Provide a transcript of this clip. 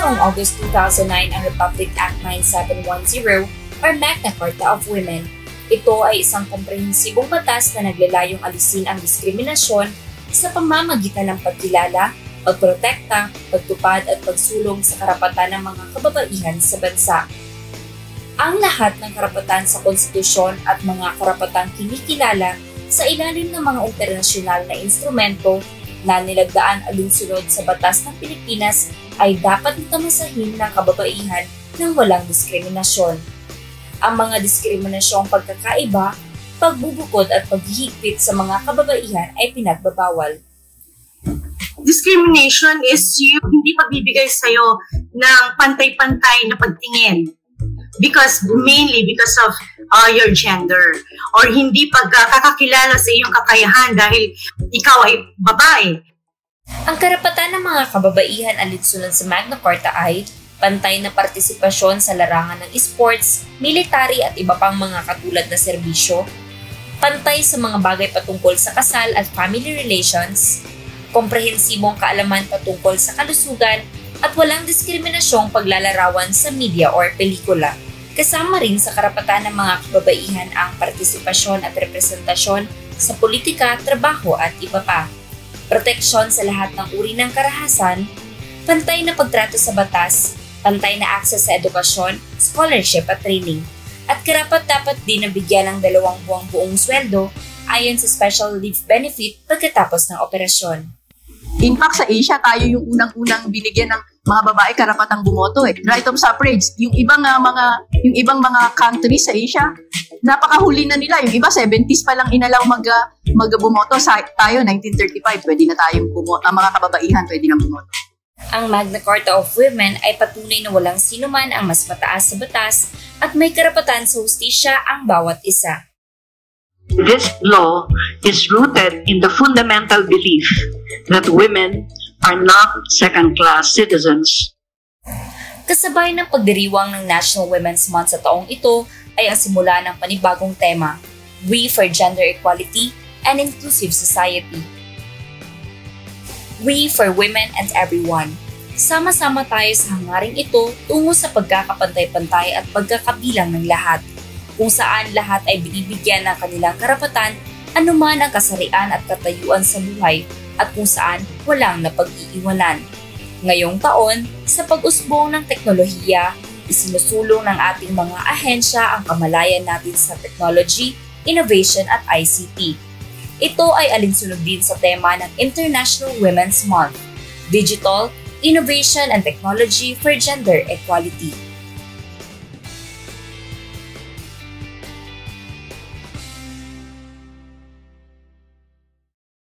noong August 2009 ang Republic Act 9710 or Magna Carta of Women. Ito ay isang komprehensibong batas na naglalayong alisin ang diskriminasyon sa pamamagitan ng pagkilala, pagprotekta, pagtupad at pagsulong sa karapatan ng mga kababaihan sa bansa. Ang lahat ng karapatan sa konstitusyon at mga karapatang kinikilala sa ilalim ng mga internasyonal na instrumento na nilagdaan alinsunod sa batas ng Pilipinas ay dapat tamasahin ng kababaihan ng walang diskriminasyon. Ang mga diskriminasyong pagkakaiba, pagbubukod at paghihigpit sa mga kababaihan ay pinagbabawal. Discrimination is yung hindi pagbibigay sa'yo ng pantay-pantay na pagtingin. Mainly because of your gender, or hindi pagkakakilala sa iyong kakayahan dahil ikaw ay babae. Ang karapatan ng mga kababaihan alinsunod sa Magna Carta ay pantay na partisipasyon sa larangan ng sports, military at iba pang mga katulad na serbisyo, pantay sa mga bagay patungkol sa kasal at family relations, komprehensibong kaalaman patungkol sa kalusugan at walang diskriminasyong paglalarawan sa media or pelikula. Kasama rin sa karapatan ng mga kababaihan ang partisipasyon at representasyon sa politika, trabaho at iba pa. Proteksyon sa lahat ng uri ng karahasan, pantay na pagtrato sa batas, pantay na akses sa edukasyon, scholarship at training, at karapat-dapat din na bigyan ng 2 buwang buong sweldo ayon sa special leave benefit pagkatapos ng operasyon. In fact, sa Asia, tayo yung unang-unang binigyan ng mga babae karapatang bumoto eh. Right of suffrage. Yung ibang mga countries sa Asia, napakahuli na nila. Yung iba 70s pa lang inalaw mag-bumoto. Tayo 1935, pwede na tayong bumoto. Ang mga kababaihan pwede na bumoto. Ang Magna Carta of Women ay patunay na walang sinuman ang mas mataas sa batas at may karapatan sa hustisya ang bawat isa. This law is rooted in the fundamental belief that women are not second-class citizens. Kasabay ng pagdiriwang ng National Women's Month sa taong ito ay ang simula ng panibagong tema, We for Gender Equality and Inclusive Society. We for Women and Everyone. Sama-sama tayo sa hangaring ito tungo sa pagkakapantay-pantay at pagkakabilang ng lahat, kung saan lahat ay binibigyan ng kanilang karapatan anuman ang kasarian at katayuan sa buhay at kung saan walang napag-iiwanan. Ngayong taon, sa pag-usbong ng teknolohiya, isinusulong ng ating mga ahensya ang kamalayan natin sa technology, innovation at ICT. Ito ay alinsunod din sa tema ng International Women's Month, Digital, Innovation and Technology for Gender Equality.